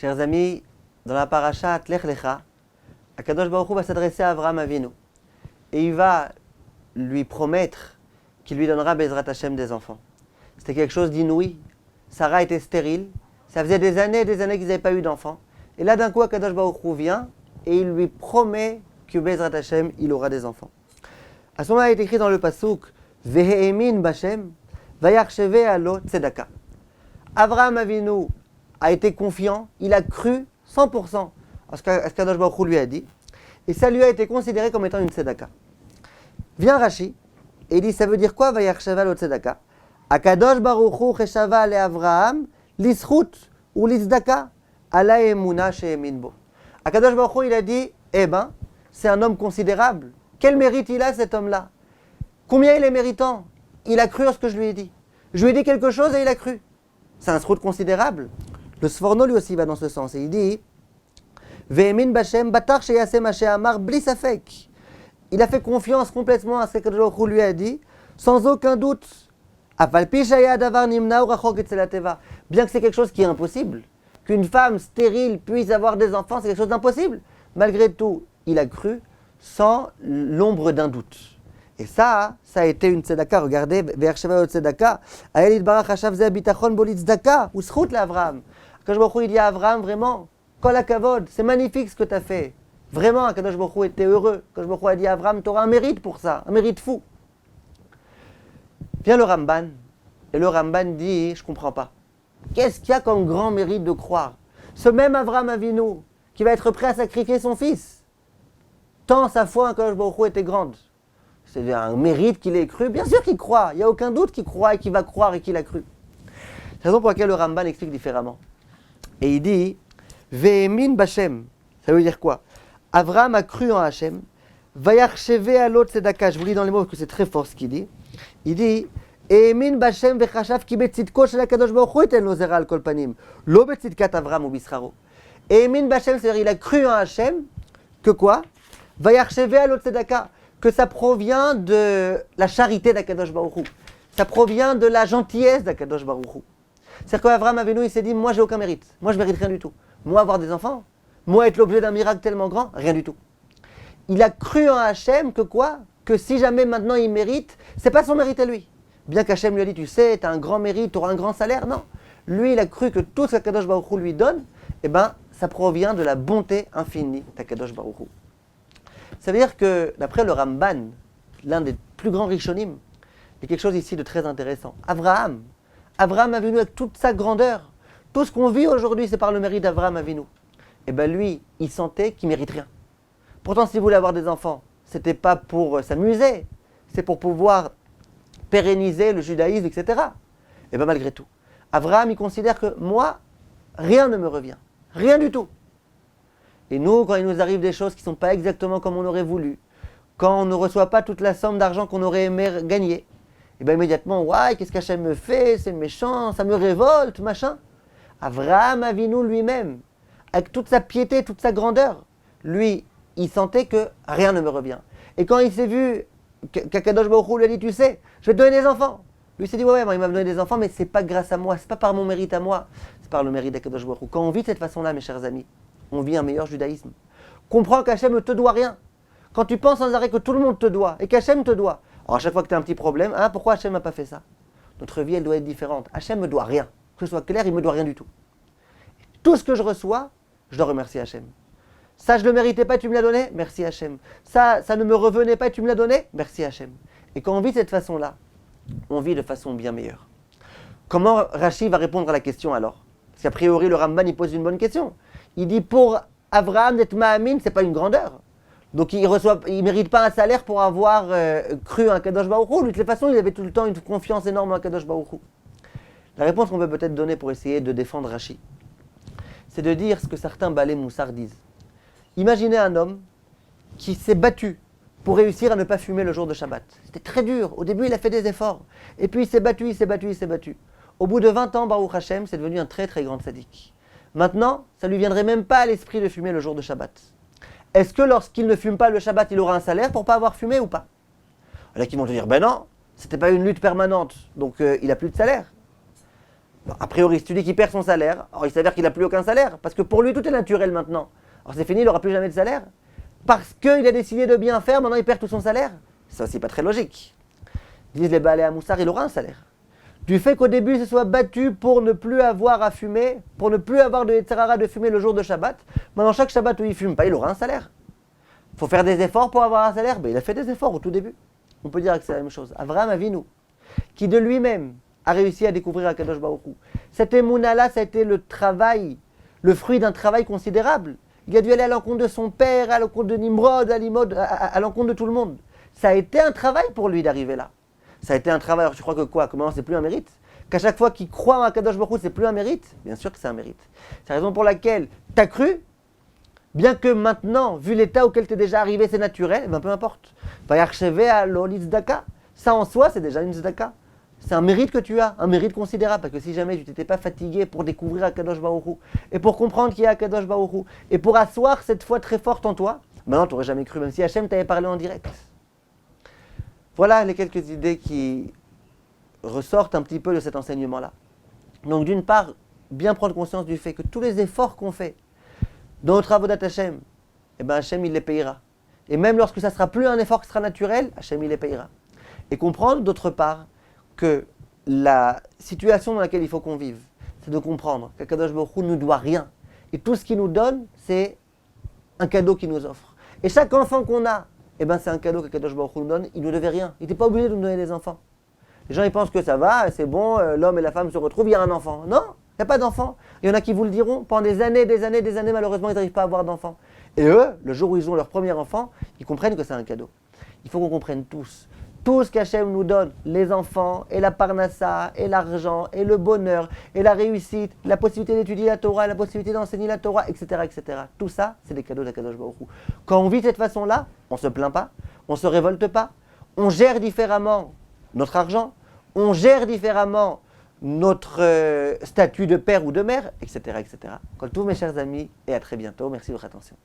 Chers amis, dans la paracha Lech Lecha, Akadosh Baruch Hu va s'adresser à Avraham Avinu et il va lui promettre qu'il lui donnera Bezrat Hashem des enfants. C'était quelque chose d'inouï. Sarah était stérile, ça faisait des années et des années qu'ils n'avaient pas eu d'enfants. Et là d'un coup, Akadosh Baruch Hu vient et il lui promet que Bezrat Hashem, il aura des enfants. À ce moment-là, il est écrit dans le pasuk Veheemin Bashem, Vayachsheve alo tzedaka. Avraham Avinu a été confiant, il a cru 100% à ce qu'Akadosh Baruch Hu lui a dit, et ça lui a été considéré comme étant une tzedaka. Vient Rashi, et il dit, ça veut dire quoi, Vayachsheva lo tzedaka? Akadosh Baruch Hu cheshava le Avraham, lischut ou lizdaka, ala emuna she'emin bo. Akadosh Baruch Hu, il a dit, c'est un homme considérable. Quel mérite il a, cet homme-là? Combien il est méritant? Il a cru à ce que je lui ai dit. Je lui ai dit quelque chose et il a cru. C'est un schrout considérable. Le Sforno, lui aussi, va dans ce sens. Et il dit, Ve'emin Bashem batar sheyaseh ma she'amar bli safek. Il a fait confiance complètement à ce que Baruch Hu lui a dit, sans aucun doute. Bien que c'est quelque chose qui est impossible, qu'une femme stérile puisse avoir des enfants, c'est quelque chose d'impossible. Malgré tout, il a cru sans l'ombre d'un doute. Et ça a été une tzedaka. Regardez, Ve'achsheva tzedaka, Ael Barach Hashav Ze Bitachon Bo Litzdaka, ou Schut l'Avraham. Akadosh Baruch Hu, il dit à Avraham, vraiment, Kol HaKavod, c'est magnifique ce que tu as fait. Vraiment, Akadosh Baruch Hu était heureux. Akadosh Baruch Hu a dit à Avraham, tu auras un mérite pour ça, un mérite fou. Vient le Ramban, et le Ramban dit, je ne comprends pas. Qu'est-ce qu'il y a comme grand mérite de croire? Ce même Avraham Avinu, qui va être prêt à sacrifier son fils, tant sa foi en Akadosh Baruch Hu était grande. C'est un mérite qu'il ait cru. Bien sûr qu'il croit, il n'y a aucun doute qu'il croit et qu'il va croire et qu'il a cru. C'est la raison pour laquelle le Ramban explique différemment. Et il dit, Ve'emin Bashem, ça veut dire quoi? Avraham a cru en Hashem, Vayachsheve alo tzedaka. Je vous lis dans les mots parce que c'est très fort ce qu'il dit. Il dit, Emin Bashem vechashav ki betzidko shel HaKadosh Baruch Hu iten lo zera al kol panim, lo betzidkat Avraham ou bischaro. Emin Bashem, c'est-à-dire il a cru en Hashem, que quoi? Vayachsheve alo tzedaka, que ça provient de la charité d'Akadosh Baruch Hu. Ça provient de la gentillesse d'Akadosh Baruch Hu. C'est-à-dire qu'Avraham Avinu, il s'est dit, moi j'ai aucun mérite, moi je mérite rien du tout. Moi avoir des enfants, moi être l'objet d'un miracle tellement grand, rien du tout. Il a cru en Hachem que quoi? Que si jamais maintenant il mérite, c'est pas son mérite à lui. Bien qu'Hachem lui a dit, tu sais, tu as un grand mérite, tu auras un grand salaire, non. Lui, il a cru que tout ce qu'Akadosh Baruch Hu lui donne, ça provient de la bonté infinie d'Akadosh Baruch Hu. Ça veut dire que, d'après le Ramban, l'un des plus grands Rishonim, il y a quelque chose ici de très intéressant. Avraham Avinu avec toute sa grandeur, tout ce qu'on vit aujourd'hui, c'est par le mérite d'Avraham Avinu. Lui, il sentait qu'il ne mérite rien. Pourtant, s'il voulait avoir des enfants, c'était pas pour s'amuser, c'est pour pouvoir pérenniser le judaïsme, etc. Malgré tout, Avraham, il considère que moi, rien ne me revient, rien du tout. Et nous, quand il nous arrive des choses qui ne sont pas exactement comme on aurait voulu, quand on ne reçoit pas toute la somme d'argent qu'on aurait aimé gagner, immédiatement, ouais, qu'est-ce qu'Hachem me fait? C'est méchant, ça me révolte, machin. Avraham Avinu lui-même, avec toute sa piété, toute sa grandeur, lui, il sentait que rien ne me revient. Et quand il s'est vu qu'Akadosh Baruch Hu lui a dit, tu sais, je vais te donner des enfants. Lui il s'est dit, ouais, il m'a donné des enfants, mais c'est pas grâce à moi, c'est pas par mon mérite à moi, c'est par le mérite d'Akadosh Baruch Hu. Quand on vit de cette façon-là, mes chers amis, on vit un meilleur judaïsme. Comprends qu'Hachem ne te doit rien. Quand tu penses sans arrêt que tout le monde te doit et qu'Hachem te doit, alors à chaque fois que tu as un petit problème, pourquoi Hachem n'a pas fait ça? Notre vie, elle doit être différente. Hachem me doit rien. Que ce soit clair, il me doit rien du tout. Tout ce que je reçois, je dois remercier Hachem. Ça, je ne le méritais pas, tu me l'as donné, merci Hachem. Ça ne me revenait pas, tu me l'as donné, merci Hachem. Et quand on vit de cette façon-là, on vit de façon bien meilleure. Comment Rashi va répondre à la question alors? Parce qu'a priori, le Ramban, il pose une bonne question. Il dit, pour Avraham d'être Ma'amin, c'est pas une grandeur. Donc il ne mérite pas un salaire pour avoir cru en Kadosh Baruch Hu. De toute façon, il avait tout le temps une confiance énorme en Kadosh Baruch Hu. La réponse qu'on peut peut-être donner pour essayer de défendre Rashi, c'est de dire ce que certains balais moussard disent. Imaginez un homme qui s'est battu pour réussir à ne pas fumer le jour de Shabbat. C'était très dur. Au début, il a fait des efforts. Et puis, il s'est battu. Au bout de 20 ans, Baruch Hashem, c'est devenu un très très grand tzaddik. Maintenant, ça ne lui viendrait même pas à l'esprit de fumer le jour de Shabbat. Est-ce que lorsqu'il ne fume pas le Shabbat, il aura un salaire pour ne pas avoir fumé ou pas? Il y en a qui vont te dire, ben non, c'était pas une lutte permanente, donc il n'a plus de salaire. Bon, a priori, si tu dis qu'il perd son salaire, alors il s'avère qu'il n'a plus aucun salaire, parce que pour lui, tout est naturel maintenant. Alors c'est fini, il n'aura plus jamais de salaire. Parce qu'il a décidé de bien faire, maintenant il perd tout son salaire. Ça aussi pas très logique. Disent les Baalei Moussar, il aura un salaire. Du fait qu'au début, il se soit battu pour ne plus avoir à fumer, pour ne plus avoir de Yetzer Hara de fumer le jour de Shabbat, maintenant chaque Shabbat où il ne fume pas, il aura un salaire. Il faut faire des efforts pour avoir un salaire. Ben, il a fait des efforts au tout début. On peut dire que c'est la même chose. Avraham Avinu, qui de lui-même a réussi à découvrir Akadosh Baruch Hu. Cette émouna-là, ça a été le travail, le fruit d'un travail considérable. Il a dû aller à l'encontre de son père, à l'encontre de Nimrod, à l'encontre de tout le monde. Ça a été un travail pour lui d'arriver là. Ça a été un travail. Alors tu crois que quoi? Comment c'est plus un mérite? Qu'à chaque fois qu'il croit en Akadosh Baruch Hu, c'est plus un mérite? Bien sûr que c'est un mérite. C'est la raison pour laquelle tu as cru, bien que maintenant, vu l'état auquel tu es déjà arrivé, c'est naturel, ben peu importe. Ça en soi, c'est déjà une tzedaka. C'est un mérite que tu as, un mérite considérable, parce que si jamais tu t'étais pas fatigué pour découvrir Akadosh Baruch Hu, et pour comprendre qu'il y a Akadosh Baruch Hu, et pour asseoir cette foi très forte en toi, maintenant tu n'aurais jamais cru, même si Hachem t'avait parlé en direct. Voilà les quelques idées qui ressortent un petit peu de cet enseignement-là. Donc d'une part, bien prendre conscience du fait que tous les efforts qu'on fait dans notre avodat Hachem, eh ben Hachem il les payera. Et même lorsque ça ne sera plus un effort qui sera naturel, Hachem il les payera. Et comprendre d'autre part que la situation dans laquelle il faut qu'on vive, c'est de comprendre qu'Akadosh Baruch Hu ne nous doit rien. Et tout ce qu'il nous donne, c'est un cadeau qu'il nous offre. Et chaque enfant qu'on a, eh ben c'est un cadeau qu'Akadosh Baruch Hu nous donne, il ne nous devait rien. Il n'était pas obligé de nous donner des enfants. Les gens ils pensent que ça va, c'est bon, l'homme et la femme se retrouvent, il y a un enfant. Non, il n'y a pas d'enfant. Il y en a qui vous le diront, pendant des années, malheureusement, ils n'arrivent pas à avoir d'enfants. Et eux, le jour où ils ont leur premier enfant, ils comprennent que c'est un cadeau. Il faut qu'on comprenne tous. Tout ce qu'Hachem nous donne, les enfants, et la parnassa, et l'argent, et le bonheur, et la réussite, la possibilité d'étudier la Torah, la possibilité d'enseigner la Torah, etc., etc. Tout ça, c'est des cadeaux d'Akadosh Baruch Hu. Quand on vit de cette façon-là, on ne se plaint pas, on ne se révolte pas, on gère différemment notre argent, on gère différemment notre statut de père ou de mère, etc., etc. Kol Tov, mes chers amis, et à très bientôt. Merci de votre attention.